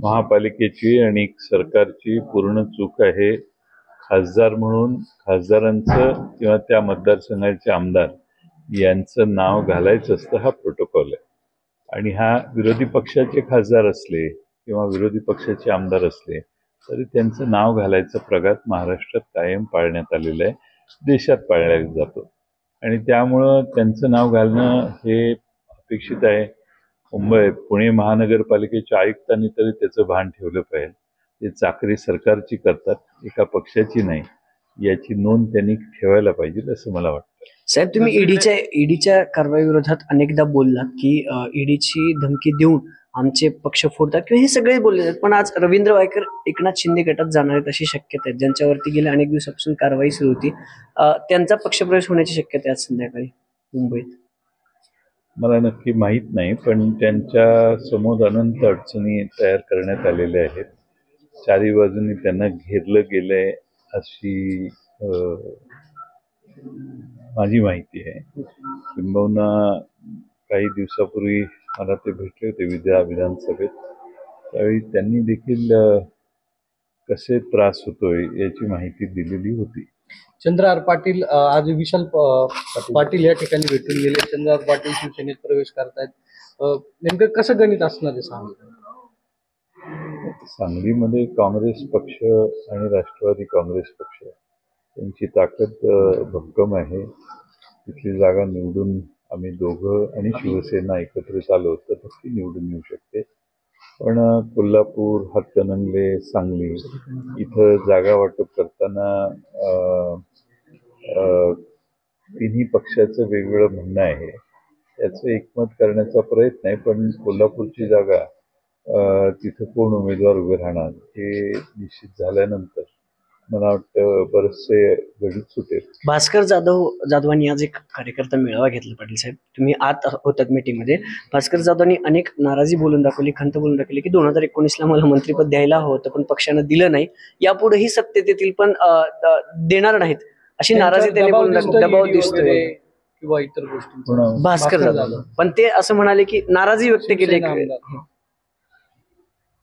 महापालिकेची आणि सरकारची पूर्ण चूक आहे. खासदार म्हणून खासदारांचं किंवा त्या मतदारसंघाचे आमदार यांचं नाव घालायचं असतं, हा प्रोटोकॉल आहे. आणि हा विरोधी पक्षाचे खासदार असले किंवा विरोधी पक्षाचे आमदार असले तरी त्यांचं नाव घालायचा प्रघात महाराष्ट्रात कायम पाळण्यात आलेला आहे, देशात पाळला जातो. आणि त्यामुळं त्यांचं नाव घालणं हे अपेक्षित आहे. पुणे महानगरपालिकेच्या आयुक्तांनी तरी त्याचं भान ठेवलं पाहिजे. ते चाकरी सरकारची करतात, एका पक्षाची नाही, याची नोंद त्यांनी ठेवायला पाहिजे असं मला वाटतं. साहेब, तुम्ही ईडीच्या कारवाईविरोधात अनेकदा बोललात की ईडीची धमकी देऊन आमचे पक्ष फोडतात किंवा हे सगळे बोलले जातात, पण आज रवींद्र वायकर एकनाथ शिंदे गटात जाणार आहेत अशी शक्यता आहे. ज्यांच्यावरती गेल्या अनेक दिवसापासून कारवाई सुरू होती, त्यांचा पक्षप्रवेश होण्याची शक्यता आहे आज संध्याकाळी मुंबईत. मला नक्की माहीत नाही, पण त्यांच्या समोर अनंत अडचणी तयार करण्यात आलेल्या आहेत. चारी बाजूंनी त्यांना घेरलं गेलंय अशी माझी माहिती आहे. किंबहुना काही दिवसापूर्वी मला ते भेटले होते विधानसभेत, त्यावेळी त्यांनी देखील कसे त्रास होतोय याची माहिती दिलेली होती. चंद्रहार पाटील आज विशाल पाटील या ठिकाणी भेटून गेले. चंद्रहार पाटील शिवसेनेत प्रवेश करतायत. नेमकं कसं गणित असणार आहे सांगलीमध्ये काँग्रेस पक्ष आणि राष्ट्रवादी काँग्रेस पक्ष यांची ताकद भक्कम आहे. तिथली जागा निवडून आम्ही दोघं आणि शिवसेना एकत्रित आलो तर ती निवडून येऊ शकते. पण कोल्हापूर, हातकणंगले, सांगली इथं जागा वाटप करताना तिन्ही पक्षाचं वेगवेगळं म्हणणं आहे. याचं एकमत करण्याचा प्रयत्न आहे. पण कोल्हापूरची जागा तिथं कोण उमेदवार उभे राहणार हे निश्चित झाल्यानंतर मला वाटतं बरेचसे गणित सुटेल. भास्कर जाधवांनी आज एक कार्यकर्ता मेळावा घेतला. पाटील साहेब, तुम्ही आत होतात मीटिंगमध्ये. भास्कर जाधवांनी अनेक नाराजी बोलून दाखवली, खंत बोलून दाखवली की 2019ला मला मंत्रिपद द्यायला हवं होतं पण पक्षानं दिलं नाही, यापुढेही सत्तेत येतील पण देणार नाहीत अशी नाराजी त्यांनी बोलून दाखवली. दबाव दिसतोय किंवा इतर गोष्टी. भास्कर जाधव पण ते असं म्हणाले की नाराजी व्यक्त केली.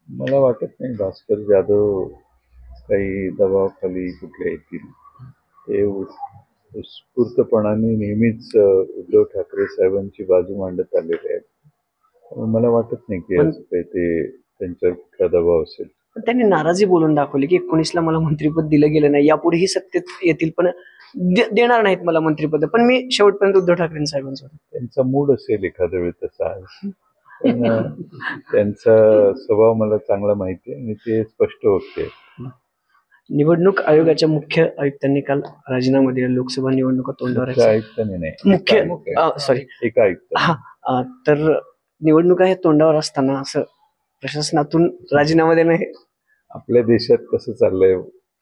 मला वाटत नाही भास्कर जाधव काही दबावाखाली कुठले येतील. ते उत्स्फूर्तपणाने नेहमीच उद्धव ठाकरे साहेबांची बाजू मांडत आलेले आहेत. मला वाटत नाही की असं काही ते त्यांच्यावर कुठला दबाव असेल. त्यांनी नाराजी बोलून दाखवली की 19ला मला मंत्रिपद दिलं गेलं नाही, यापुढेही सत्तेत येतील पण देणार नाहीत मला मंत्रिपद, पण मी शेवटपर्यंत उद्धव ठाकरे साहेबांसोबत. त्यांचा मूड असेल एखाद्या वेळी तसा, पण त्यांचा स्वभाव मला चांगला माहिती आहे आणि ते स्पष्ट होते. निवडणूक आयोगाच्या मुख्य आयुक्तांनी काल राजीनामा दिला. लोकसभा निवडणुका तोंडावर आयुक्तांनी नाही, एक आयुक्त. तर निवडणुका हे तोंडावर असताना असं प्रशासनातून राजीनामा देणं हे आपल्या देशात कसं चाललंय,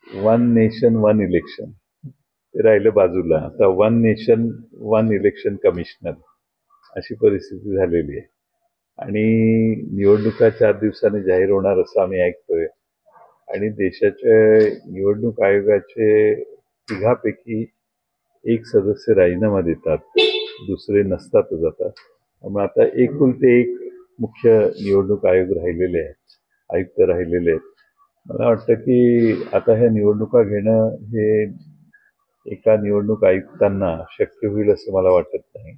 वन नेशन वन इलेक्शन ते राहिलं बाजूला. आता one nation one election commissioner अशी परिस्थिती झालेली आहे. आणि निवडणुका 4 दिवसांनी जाहीर होणार असं आम्ही ऐकतोय. आणि देशाच्या निवडणूक आयोगाचे 3पैकी एक सदस्य राजीनामा देतात, दुसरे नसतात जातात. त्यामुळे आता एकुलते एक मुख्य निवडणूक आयोग राहिलेले आहेत, आयुक्त राहिलेले आहेत. मला वाटतं की आता ह्या निवडणुका घेणं हे एका निवडणूक आयुक्तांना शक्य होईल असं मला वाटत नाही.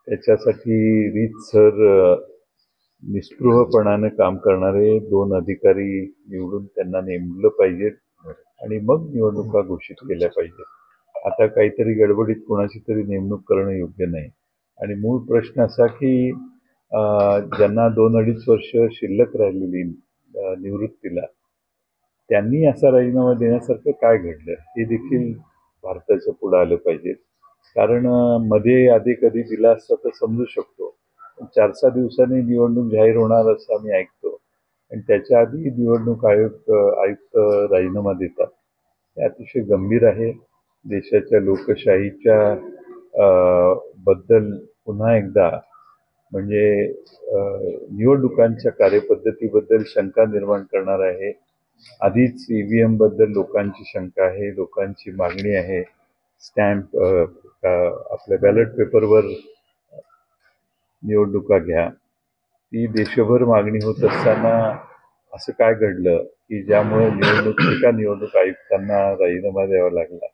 त्याच्यासाठी रीतसर निस्पृहपणाने काम करणारे 2 अधिकारी निवडून त्यांना नेमलं पाहिजे आणि मग निवडणुका घोषित केल्या पाहिजेत. आता काहीतरी गडबडीत कोणाची तरी नेमणूक करणं योग्य नाही. आणि मूळ प्रश्न असा की ज्यांना 2-2.5 वर्ष शिल्लक राहिलेली निवृत्तीला, त्यांनी असा राजीनामा देण्यासारखं काय घडलं हे देखील भारताच्या पुढे आलं पाहिजे. कारण मध्ये आधी कधी दिला असता तर समजू शकतो. 4-6 दिवसांनी निवडणूक जाहीर होणार असं आम्ही ऐकतो आणि त्याच्या आधी निवडणूक आयुक्त राजीनामा देतात. हे अतिशय गंभीर आहे. देशाच्या लोकशाहीच्या बद्दल पुन्हा एकदा म्हणजे निवडणुकांच्या कार्यपद्धतीबद्दल शंका निर्माण करणार आहे. आधीच EVM बद्दल लोकांची शंका आहे, लोकांची मागणी आहे. स्टॅम्प आपल्या बॅलेट पेपरवर निवडणुका घ्या, ती देशभर मागणी होत असताना असं काय घडलं की ज्यामुळे एका निवडणूक आयुक्तांना राजीनामा द्यावा लागला,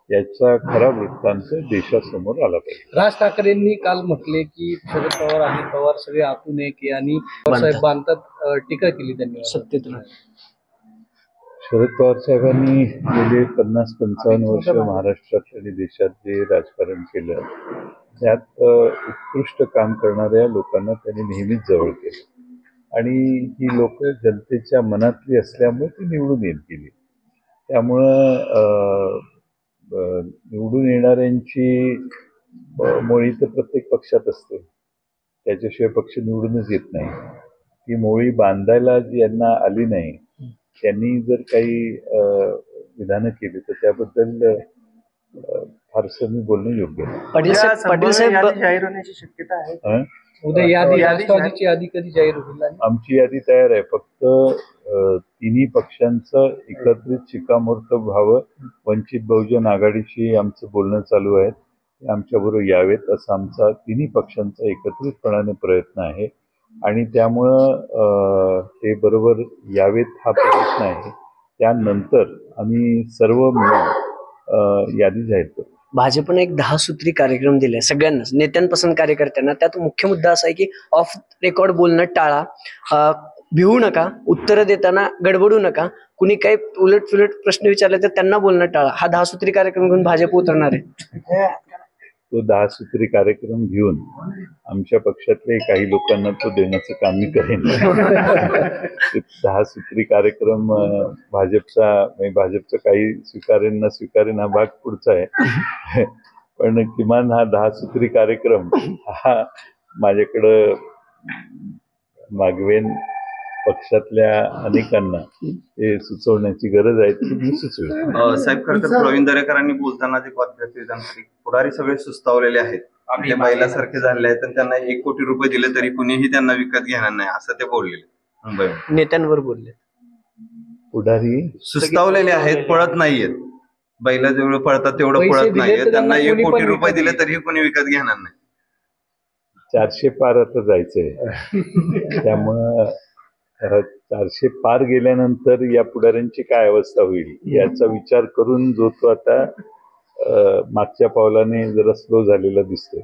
याचा खरा वृत्तांत देशासमोर आला पाहिजे. राज ठाकरेंनी काल म्हटले की शरद पवार आणि पवार सगळे आतून एक आहे आणि साहेब बांधतात, टीका केली त्यांनी. सत्तेतून शरद पवार साहेबांनी गेले 50-55 वर्ष महाराष्ट्रात आणि देशात जे राजकारण केलं त्यात उत्कृष्ट काम करणाऱ्या लोकांना त्यांनी नेहमीच जवळ केलं आणि ही लोक जनतेच्या मनातली असल्यामुळे ती निवडून गेली. त्यामुळं निवडून येणाऱ्यांची मोळी तर प्रत्येक पक्षात असते, त्याच्याशिवाय पक्ष निवडूनच येत नाही. ती मोळी बांधायला जी यांना आली नाही त्यांनी जर काही विधानं केली तर त्याबद्दल फारसं मी बोलणं योग्य नाही. पाटील साहेब जाहीर होण्याची शक्यता आहे. उद्या यादी राष्ट्रवादीची यादी कधी जाहीर होईल? आमची यादी तयार आहे, फक्त तिन्ही पक्षांचं एकत्रित शिक्कामोर्तब व्हावं. वंचित बहुजन आघाडीशी आमचं बोलणं चालू आहे, ते आमच्याबरोबर यावेत असा आमचा तिन्ही पक्षांचा एकत्रितपणाने प्रयत्न आहे आणि त्यामुळं ते बरोबर यावेत हा प्रयत्न आहे. त्यानंतर आम्ही सर्व मिळून यादी जाहीर करू. भाजपने एक 10 सूत्री कार्यक्रम दिलाय सगळ्यांनाच, नेत्यांपासून कार्यकर्त्यांना. त्यात मुख्य मुद्दा असा आहे की ऑफ रेकॉर्ड बोलणं टाळा, भिवू नका, उत्तरं देताना गडबडू नका, कुणी काही उलटफुलट प्रश्न विचारले तर त्यांना बोलणं टाळा. हा 10 सूत्री कार्यक्रम घेऊन भाजप उतरणार आहे. तो 10 सूत्री कार्यक्रम घेऊन आमच्या पक्षातले काही लोकांना तो देण्याचं काम मी करेन. 10 सूत्री कार्यक्रम भाजपचं काही स्वीकारेन न स्वीकारेन हा भाग पुढचा आहे, पण किमान हा 10 सूत्री कार्यक्रम हा माझ्याकडं मागवेन. पक्षातल्या अनेकांना हे सुचवण्याची गरज आहे, ती मी सुचवेन. साहेब, खरं तर प्रवीण दरेकरांनी बोलताना जे पुढारी सगळे सुस्तावलेले आहेत, आपल्या बैलासारखे झालेले आहेत आणि त्यांना 1 कोटी रुपये दिले तरी कुणीही त्यांना विकत घेणार नाही असं ते बोललेले मुंबईमध्ये. नेत्यांवर बोलले. पुढारी सुस्तावलेले आहेत, पळत नाहीयेत. बैला जेवढं पळतात तेवढं पळत नाहीये. त्यांना 1 कोटी रुपये दिले तरीही कोणी विकत घेणार नाही. 400 पार आता जायचंय, त्यामुळं 400 पार गेल्यानंतर या पुढाऱ्यांची काय अवस्था होईल याचा विचार करून जो तो आता मागच्या पावलाने जरा स्लो झालेला दिसतोय.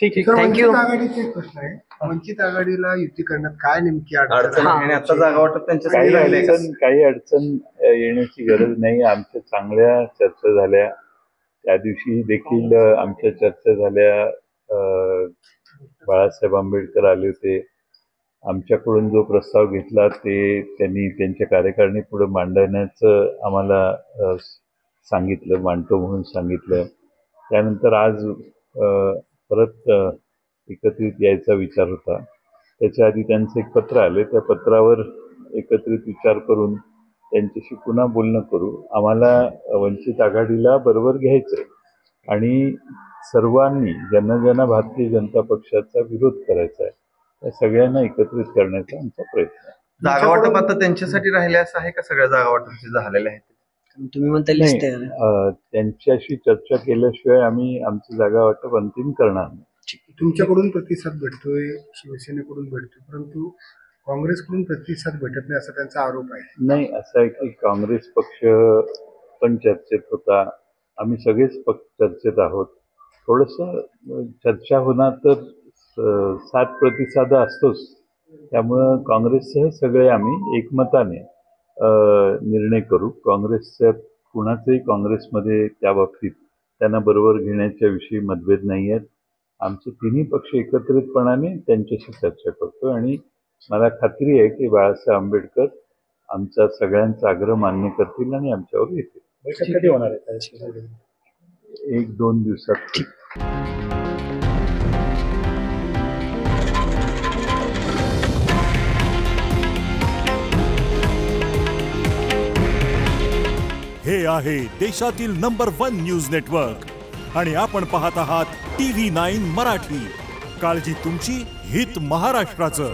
ठीक थँक्यू. आघाडीचा प्रश्न आहे, वंचित आघाडीला युती करण्यात काय नेमकी अडचण आहे? आता जागा वाटप त्यांच्यासाठी काही अडचण येण्याची गरज नाही. आमच्या चांगल्या चर्चा झाल्या, त्या दिवशी देखील आमच्या चर्चा झाल्या. बाळासाहेब आंबेडकर आले होते. आमच्याकडून जो प्रस्ताव घेतला ते त्यांनी त्यांच्या कार्यकारिणी पुढे मांडण्याचं आम्हाला सांगितलं, मांडतो म्हणून सांगितलं. त्यानंतर आज परत एकत्रित यायचा विचार होता. त्याच्या आधी त्यांचं एक पत्र आले, त्या पत्रावर एकत्रित विचार करून त्यांच्याशी पुन्हा बोलणं करू. आम्हाला वंचित आघाडीला बरोबर घ्यायचंय आणि सर्वांनी ज्यांना भारतीय जनता पक्षाचा विरोध करायचा आहे त्या सगळ्यांना एकत्रित करण्याचा आमचा प्रयत्न आहे. जागा वाटप आता त्यांच्यासाठी राहिले असं आहे का? सगळ्या जागा वाटप झालेल्या आहेत? तुम्ही म्हणता त्यांच्याशी चर्चा केल्याशिवाय आम्ही आमची जागा वाटप अंतिम करणार नाही. तुमच्याकडून प्रतिसाद भेटतोय, शिवसेनेकडून भेटतोय, परंतु काँग्रेसकडून प्रतिसाद भेटत नाही असा त्यांचा आरोप आहे. नाही, असं आहे की काँग्रेस पक्ष पण चर्चेत होता, आम्ही सगळेच पक्ष चर्चेत आहोत. थोडंसं चर्चा होणार तर 7 प्रतिसाद असतोच, त्यामुळं काँग्रेससह सगळे आम्ही एकमताने निर्णय करू. काँग्रेसच्या कुणाचंही काँग्रेसमध्ये त्या बाबतीत त्यांना बरोबर घेण्याच्या विषयी मतभेद नाही आहेत. आमचे तिन्ही पक्ष एकत्रितपणाने त्यांच्याशी चर्चा करतो आणि मला खात्री आहे की बाळासाहेब आंबेडकर आमचा सगळ्यांचा आग्रह मान्य करतील आणि आमच्यावर येतील. कधी होणार आहे? 1-2 दिवसात. हे आहे देशातील नंबर 1 न्यूज नेटवर्क आणि आपण पाहत आहात TV9 मराठी. काळजी तुमची, हित महाराष्ट्राचं.